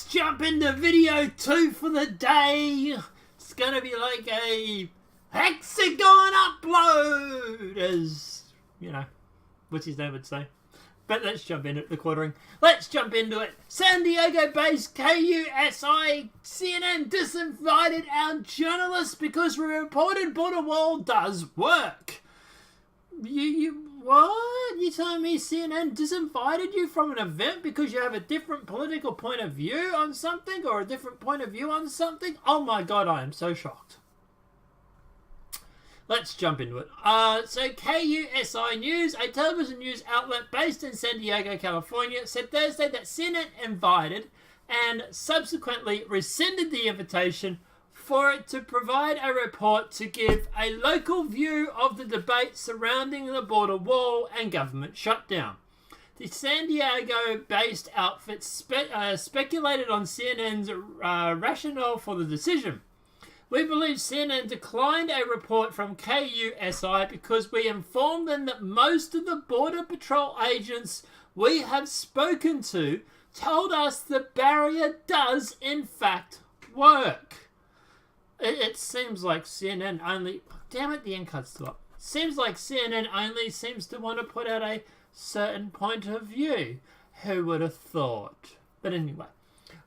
jump into video 2 for the day. It's going to be like a hexagon upload, as, you know, what's his name would say. But let's jump into the quartering. Let's jump into it. San Diego-based KUSI CNN disinvited our journalists because we reported border wall does work. What? You telling me CNN disinvited you from an event because you have a different political point of view on something, or a different point of view on something? Oh my god, I am so shocked. Let's jump into it. So KUSI News, a television news outlet based in San Diego, California, said Thursday that CNN invited and subsequently rescinded the invitation for it to provide a report to give a local view of the debate surrounding the border wall and government shutdown. The San Diego-based outfit speculated on CNN's rationale for the decision. We believe CNN declined a report from KUSI because we informed them that most of the Border Patrol agents we have spoken to told us the barrier does in fact work. It seems like CNN only... Damn it, the end card's still up. Seems like CNN only seems to want to put out a certain point of view. Who would have thought? But anyway,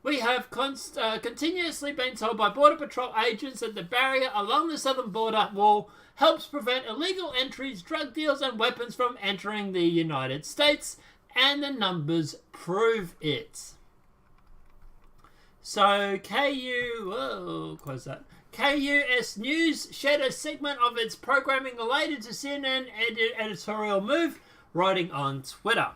we have continuously been told by Border Patrol agents that the barrier along the southern border wall helps prevent illegal entries, drug deals, and weapons from entering the United States, and the numbers prove it. So, close that. KUS News shared a segment of its programming related to CNN editorial move, writing on Twitter.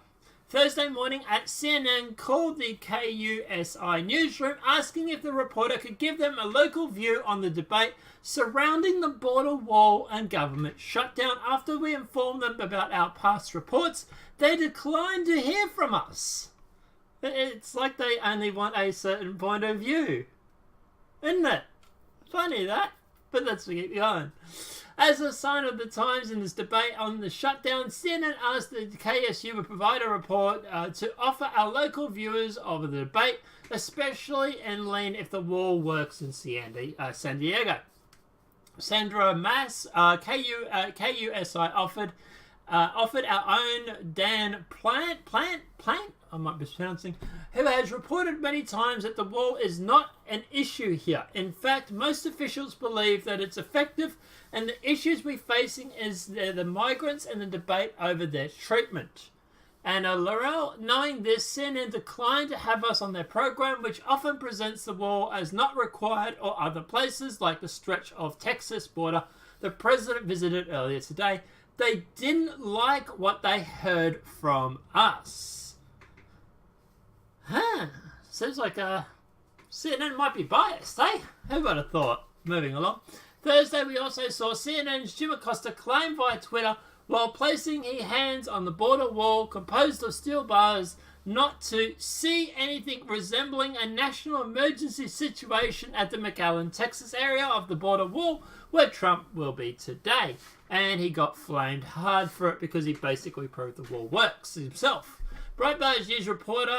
Thursday morning CNN called the KUSI newsroom asking if the reporter could give them a local view on the debate surrounding the border wall and government shutdown. After we informed them about our past reports, they declined to hear from us. It's like they only want a certain point of view. Isn't it? Funny that, but let's keep going. As a sign of the times in this debate on the shutdown, CNN asked that the KSU would provide a report to offer our local viewers of the debate, especially in lean if the wall works in San Diego. Sandra Mass, KUSI offered our own Dan Plant, I might be mispronouncing, who has reported many times that the wall is not an issue here. In fact, most officials believe that it's effective, and the issues we're facing is the migrants and the debate over their treatment. Anna Laurel, knowing this, CNN declined to have us on their program, which often presents the wall as not required, or other places like the stretch of Texas border the president visited earlier today. They didn't like what they heard from us. Seems like CNN might be biased, eh? Who would have thought? Moving along. Thursday, we also saw CNN's Jim Acosta claim via Twitter, while placing his hands on the border wall composed of steel bars, not to see anything resembling a national emergency situation at the McAllen, Texas area of the border wall, where Trump will be today. And he got flamed hard for it because he basically proved the wall works himself. Breitbart's news reporter,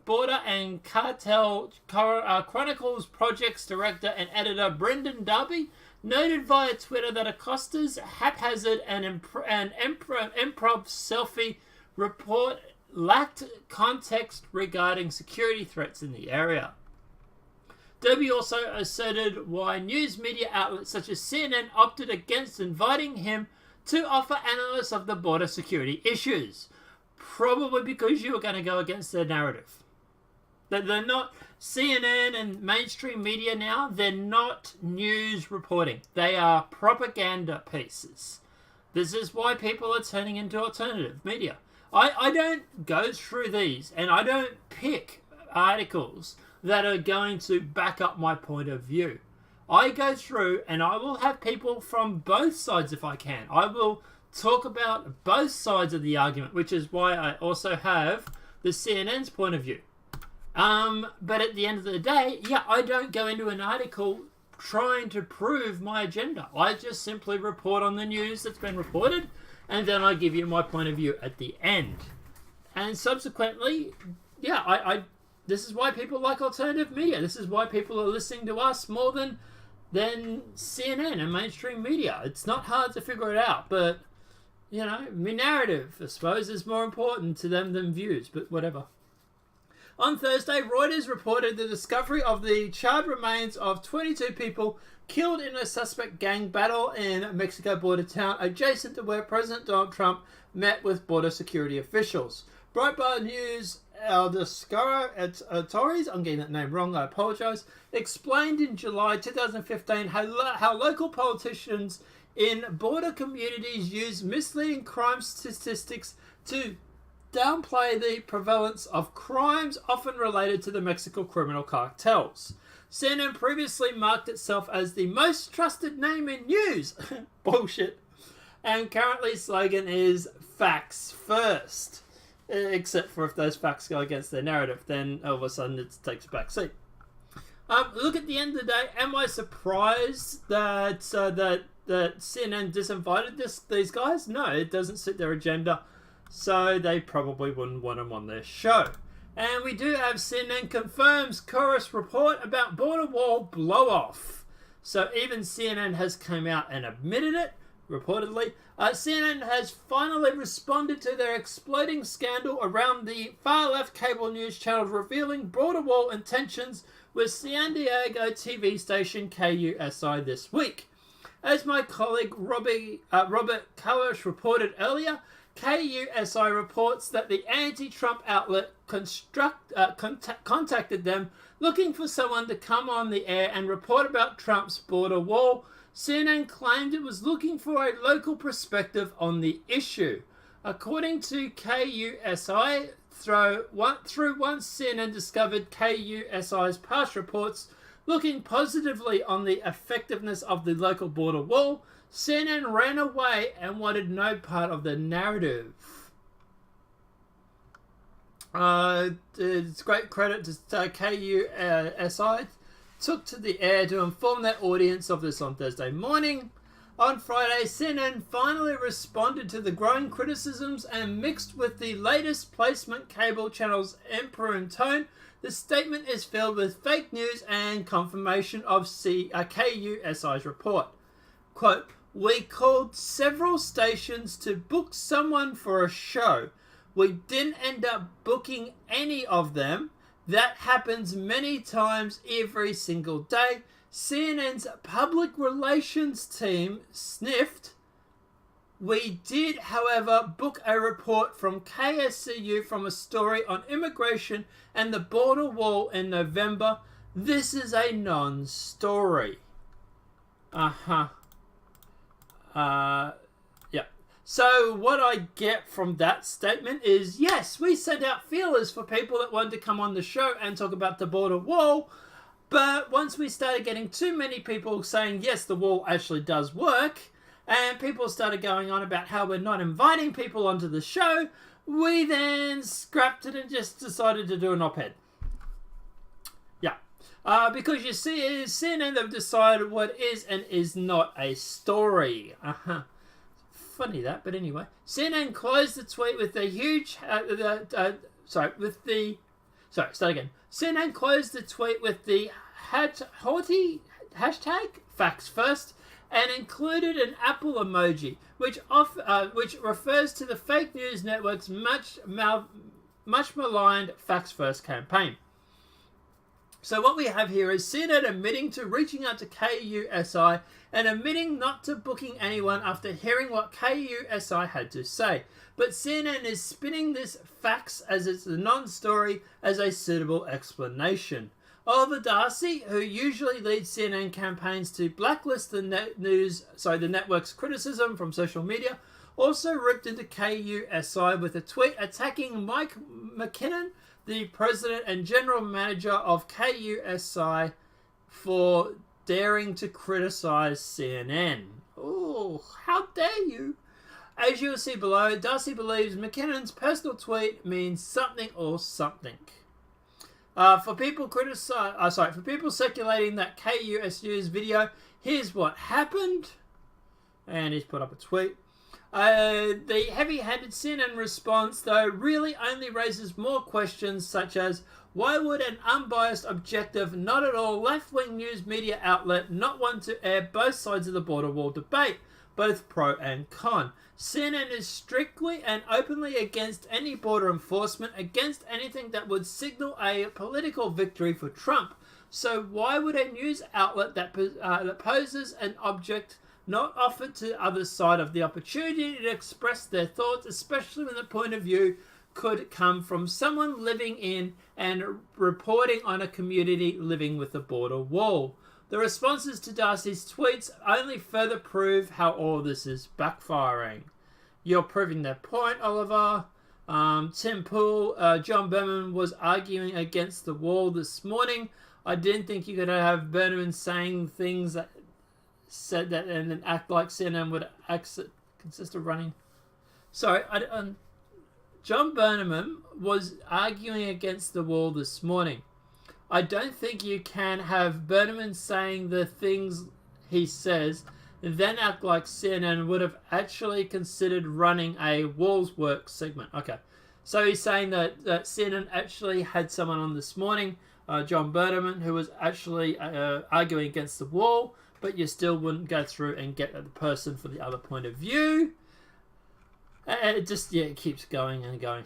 Border and Cartel Chronicles Projects Director and Editor Brendan Darby noted via Twitter that Acosta's haphazard and improv selfie report lacked context regarding security threats in the area. Derby also asserted why news media outlets such as CNN opted against inviting him to offer analysis of the border security issues. Probably because you were going to go against their narrative. They're not CNN and mainstream media now. They're not news reporting. They are propaganda pieces. This is why people are turning into alternative media. I don't go through these, and I don't pick articles that are going to back up my point of view. I go through and I will have people from both sides if I can. I will talk about both sides of the argument, which is why I also have the CNN's point of view. But at the end of the day, I don't go into an article trying to prove my agenda. I just simply report on the news that's been reported, and then I give you my point of view at the end. And subsequently, this is why people like alternative media. This is why people are listening to us more than CNN and mainstream media. It's not hard to figure it out, but, you know, my narrative, I suppose, is more important to them than views, but whatever. On Thursday, Reuters reported the discovery of the charred remains of 22 people killed in a suspect gang battle in Mexico border town adjacent to where President Donald Trump met with border security officials. Breitbart News El Descaro Torres, I'm getting that name wrong, I apologise, explained in July 2015 how local politicians in border communities use misleading crime statistics to downplay the prevalence of crimes often related to the Mexico criminal cartels. CNN previously marked itself as the most trusted name in news. Bullshit. And currently slogan is facts first. Except for if those facts go against their narrative, then all of a sudden it takes a back seat. Look, at the end of the day, am I surprised that CNN disinvited these guys? No, it doesn't suit their agenda, so they probably wouldn't want them on their show. And we do have CNN confirms chorus report about border wall blow-off. So even CNN has come out and admitted it, reportedly. CNN has finally responded to their exploding scandal around the far-left cable news channels revealing border wall intentions with San Diego TV station KUSI this week. As my colleague Robert Kalish reported earlier, KUSI reports that the anti-Trump outlet contacted them looking for someone to come on the air and report about Trump's border wall. CNN claimed it was looking for a local perspective on the issue. According to KUSI, once CNN discovered KUSI's past reports looking positively on the effectiveness of the local border wall, CNN ran away and wanted no part of the narrative. It's great credit to KUSI. Took to the air to inform their audience of this on Thursday morning. On Friday, CNN finally responded to the growing criticisms and mixed with the latest placement cable channel's imprudent tone. The statement is filled with fake news and confirmation of KUSI's report. Quote, "We called several stations to book someone for a show. We didn't end up booking any of them. That happens many times every single day. CNN's public relations team sniffed. We did, however, book a report from KSCU from a story on immigration and the border wall in November. This is a non-story." Yeah. So what I get from that statement is, yes, we sent out feelers for people that wanted to come on the show and talk about the border wall. But once we started getting too many people saying, yes, the wall actually does work, and people started going on about how we're not inviting people onto the show, we then scrapped it and just decided to do an op-ed. Yeah. Because you see, CNN have decided what is and is not a story. Funny that, but anyway. CNN closed the tweet with the huge... CNN closed the tweet with the haughty hashtag facts first and included an apple emoji, which refers to the fake news network's much maligned facts first campaign. So what we have here is CNN admitting to reaching out to KUSI and admitting not to booking anyone after hearing what KUSI had to say. But CNN is spinning this facts as it's a non-story as a suitable explanation. Oliver Darcy, who usually leads CNN campaigns to blacklist the network's criticism from social media, also ripped into KUSI with a tweet attacking Mike McKinnon, the president and general manager of KUSI, for daring to criticize CNN. Oh, how dare you! As you will see below, Darcy believes McKinnon's personal tweet means something or something. For people circulating that KUSU's video, here's what happened. And he's put up a tweet. The heavy-handed CNN response, though, really only raises more questions, such as, why would an unbiased, objective, not at all left-wing news media outlet not want to air both sides of the border wall debate, both pro and con? CNN is strictly and openly against any border enforcement, against anything that would signal a political victory for Trump. So why would a news outlet that poses an object not offered to the other side of the opportunity to express their thoughts, especially when the point of view could come from someone living in and reporting on a community living with a border wall? The responses to Darcy's tweets only further prove how all this is backfiring. You're proving that point, Oliver. Tim Poole, John Berman was arguing against the wall this morning. I didn't think you could have Berman saying things that said that and then act like CNN would consist of running. Sorry, John Berman was arguing against the wall this morning. I don't think you can have Berman saying the things he says and then act like CNN would have actually considered running a Walls Work segment. Okay, so he's saying that CNN actually had someone on this morning, John Berman, who was actually arguing against the wall, but you still wouldn't go through and get the person for the other point of view. It just, it keeps going and going.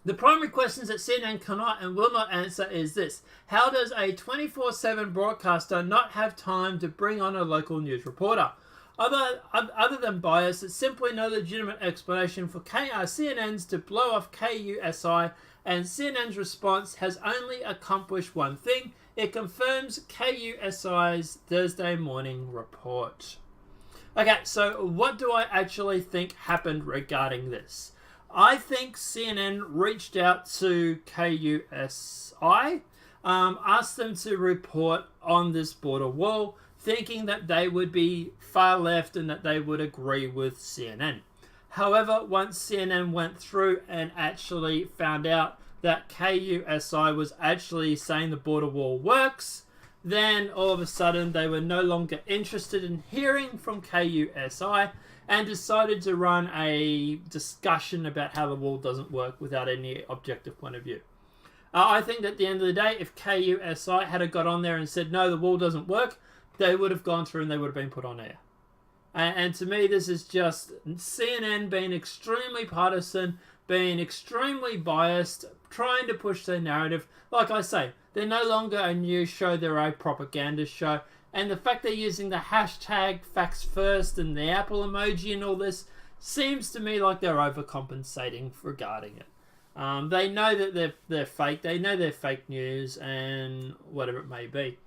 The primary questions that CNN cannot and will not answer is this. How does a 24/7 broadcaster not have time to bring on a local news reporter? Other than bias, it's simply no legitimate explanation for CNN's to blow off KUSI, and CNN's response has only accomplished one thing. It confirms KUSI's Thursday morning report. Okay, so what do I actually think happened regarding this? I think CNN reached out to KUSI, asked them to report on this border wall, thinking that they would be far left and that they would agree with CNN. However, once CNN went through and actually found out that KUSI was actually saying the border wall works, then all of a sudden they were no longer interested in hearing from KUSI and decided to run a discussion about how the wall doesn't work without any objective point of view. I think that at the end of the day, if KUSI had got on there and said, no, the wall doesn't work, they would have gone through and they would have been put on air. And to me, this is just CNN being extremely partisan, being extremely biased, trying to push their narrative. Like I say, they're no longer a news show, they're a propaganda show. And the fact they're using the hashtag facts first and the Apple emoji and all this seems to me like they're overcompensating regarding it. They know that they're fake, they know they're fake news and whatever it may be.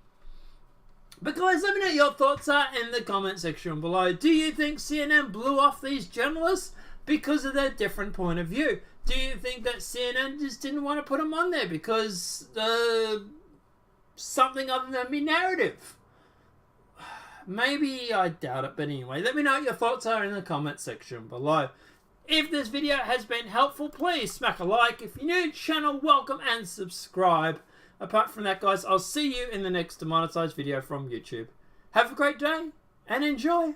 But guys, let me know your thoughts are in the comment section below. Do you think CNN blew off these journalists because of their different point of view? Do you think that CNN just didn't want to put them on there because something other than be narrative? Maybe, I doubt it, but anyway, let me know what your thoughts are in the comment section below. If this video has been helpful, please smack a like. If you're new to the channel, welcome and subscribe. Apart from that, guys, I'll see you in the next demonetized video from YouTube. Have a great day and enjoy.